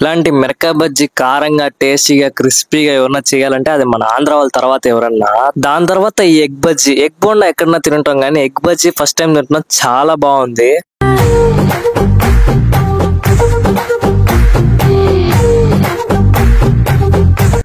ఇలాంటి మిరకాయ బజ్జీ కారంగా టేస్టీగా క్రిస్పీగా ఎవరన్నా చేయాలంటే అది మన ఆంధ్ర వాళ్ళ తర్వాత ఎవరన్నా. దాని తర్వాత ఈ ఎగ్ బజ్జీ, ఎగ్ బోండా ఎక్కడన్నా తింటాం కానీ ఎగ్ బజ్జీ ఫస్ట్ టైం తింటున్నా, చాలా బాగుంది.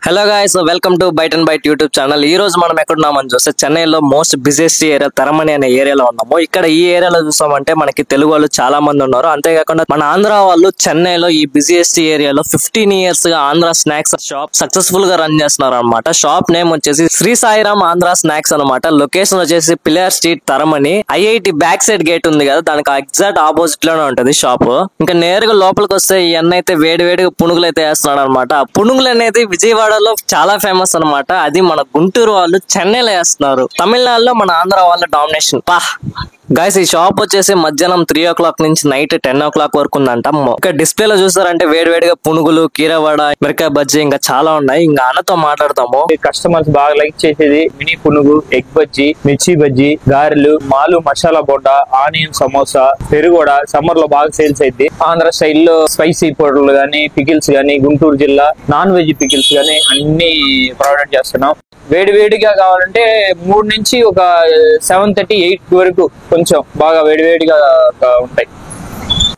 Hello guys, welcome to byte and byte YouTube channel. ఈ రోజు మనం ఎక్కడున్నామని చూస్తే చెన్నైలో మోస్ట్ బిజియెస్ట్ ఏరియా తరమణి అనే ఏరియాలో ఉన్నాము. ఇక్కడ ఈ ఏరియాలో చూసామంటే మనకి తెలుగు వాళ్ళు చాలా మంది ఉన్నారు. అంతేకాకుండా మన ఆంధ్ర వాళ్ళు చెన్నైలో ఈ బిజియెస్ట్ ఏరియాలో 15 years గా ఆంధ్ర స్నాక్స్ షాప్ సక్సెస్ఫుల్ గా రన్ చేస్తున్నారు అనమాట. షాప్ నేమ్ వచ్చేసి శ్రీ సాయిరామ్ ఆంధ్ర స్నాక్స్ అనమాట. లొకేషన్ వచ్చేసి pillar street Taramani. IIT back side gate ఉంది కదా, దానికి ఎగ్జాక్ట్ ఆపోజిట్ లోనే ఉంటది షాప్. ఇంకా నేరుగా లోపలికి వస్తే ఈ అన్న అయితే వేడివేడిగా పునుగులు అయితే వేస్తున్నాడు అనమాట. ఆ పునుగులు అనేది విజయవాడ చాలా ఫేమస్ అనమాట. అది మన గుంటూరు వాళ్ళు చెన్నైలో వేస్తున్నారు. తమిళనాడులో మన ఆంధ్ర వాళ్ళ డామినేషన్. గైస్, ఈ షాప్ వచ్చేసి మధ్యాహ్నం 3 o'clock నుంచి నైట్ 10 o'clock వరకు ఉందంట. ఇక్కడ డిస్ప్లేలో చూస్తారంటే వేడివేడిగా పునుగులు, కీరవడ, మిరకాయ బజ్జీ ఇంకా చాలా ఉన్నాయి. ఇంకా అన్నతో మాట్లాడతాము. కస్టమర్స్ బాగా లైక్ చేసేది మినీ పునుగు, ఎగ్ బజ్జీ, మిర్చి బజ్జీ, గారెలు, మాలు మసాలా బోండా, ఆనియన్ సమోసా, పెరుగోడ సమ్మర్ లో బాగా సేల్స్ అయింది. ఆంధ్ర స్టైల్లో స్పైసీ పౌడర్లు గానీ, పికిల్స్ గానీ, గుంటూరు జిల్లా నాన్ వెజ్ పికిల్స్ గానీ అన్ని ప్రొవైడ్ చేస్తున్నాం. వేడివేడిగా కావాలంటే 3 నుంచి ఒక 7:30, 8 వరకు కొంచెం బాగా వేడివేడిగా ఉంటాయి.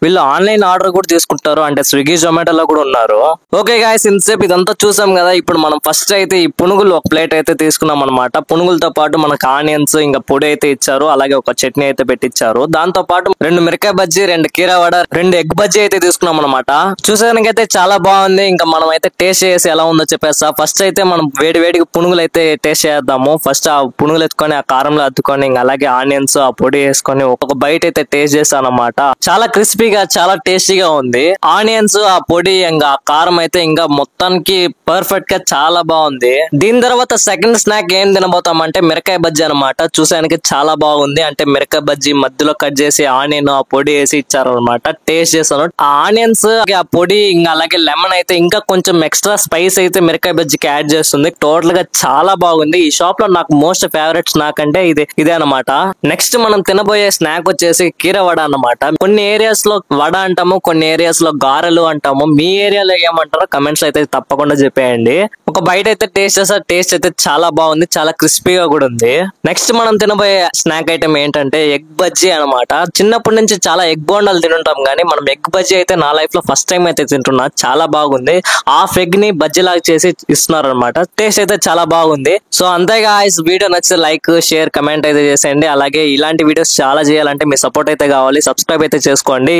వీళ్ళు ఆన్లైన్ ఆర్డర్ కూడా తీసుకుంటారు, అంటే స్విగ్గీ జొమాటోలో కూడా ఉన్నారు. ఓకే గాయ్స్, ఇంతసేపు ఇదంతా చూసాం కదా. ఇప్పుడు మనం ఫస్ట్ అయితే ఈ పునుగులు ఒక ప్లేట్ అయితే తీసుకున్నాం అనమాట. పునుగులతో పాటు మనకు ఆనియన్స్ ఇంకా పొడి అయితే ఇచ్చారు, అలాగే ఒక చట్నీ అయితే పెట్టించారు. దాంతో పాటు 2 మిరకాయ బజ్జీ, 2 కీరవడ, 2 ఎగ్ బజ్జీ అయితే తీసుకున్నాం అనమాట. చూసేదానికైతే చాలా బాగుంది. ఇంకా మనం అయితే టేస్ట్ చేసి ఎలా ఉందో చెప్పేస్తా. ఫస్ట్ అయితే మనం వేడివేడిగా పునుగులు అయితే టేస్ట్ చేద్దాము. ఫస్ట్ ఆ పునుగులు ఎత్తుకొని ఆ కారంలో అద్దుకొని ఇంకా అలాగే ఆనియన్స్ ఆ పొడి వేసుకొని ఒక బైట్ అయితే టేస్ట్ చేస్తాను అనమాట. చాలా క్రిస్పీ, చాలా టేస్టీగా ఉంది. ఆనియన్స్, ఆ పొడి, ఇంకా కారం అయితే ఇంకా మొత్తానికి పర్ఫెక్ట్ గా చాలా బాగుంది. దీని తర్వాత సెకండ్ స్నాక్ ఏం తినబోతామంటే మిరకాయ బజ్జీ అనమాట. చూసానికి చాలా బాగుంది. అంటే మిరకాయ బజ్జీ మధ్యలో కట్ చేసి ఆనియన్, ఆ పొడి వేసి ఇచ్చారు అనమాట. టేస్ట్ చేస్తాను. ఆ ఆనియన్స్, ఆ పొడి ఇంకా అలాగే లెమన్ అయితే ఇంకా కొంచెం ఎక్స్ట్రా స్పైస్ అయితే మిరకాయ బజ్జీకి యాడ్ చేస్తుంది. టోటల్ గా చాలా బాగుంది. ఈ షాప్ లో నాకు మోస్ట్ ఫేవరెట్ స్నాక్ అంటే ఇదే అనమాట. నెక్స్ట్ మనం తినబోయే స్నాక్ వచ్చేసి కీరవడ అనమాట. కొన్ని ఏరియాస్ లో వడ అంటాము, కొన్ని ఏరియాస్ లో గారెలు అంటాము. మీ ఏరియాలో ఏమంటారో కమెంట్స్ అయితే తప్పకుండా చెప్పేయండి. ఒక బైట్ అయితే టేస్ట్ చేస్తా. టేస్ట్ అయితే చాలా బాగుంది, చాలా క్రిస్పీగా కూడా ఉంది. నెక్స్ట్ మనం తినబోయే స్నాక్ ఐటమ్ ఏంటంటే ఎగ్ బజ్జీ అనమాట. చిన్నప్పటి నుంచి చాలా ఎగ్ బోండాలు తింటాం కానీ మనం ఎగ్ బజ్జీ అయితే నా లైఫ్ లో ఫస్ట్ టైం అయితే తింటున్నా. చాలా బాగుంది. హాఫ్ ఎగ్ ని బజ్జీ లాగా చేసి ఇస్తున్నారు అనమాట. టేస్ట్ అయితే చాలా బాగుంది. సో అంతేగా, వీడియో నచ్చితే లైక్, షేర్, కమెంట్ అయితే చేసేయండి. అలాగే ఇలాంటి వీడియోస్ చాలా చేయాలంటే మీ సపోర్ట్ అయితే కావాలి. సబ్స్క్రైబ్ అయితే చేసుకోండి.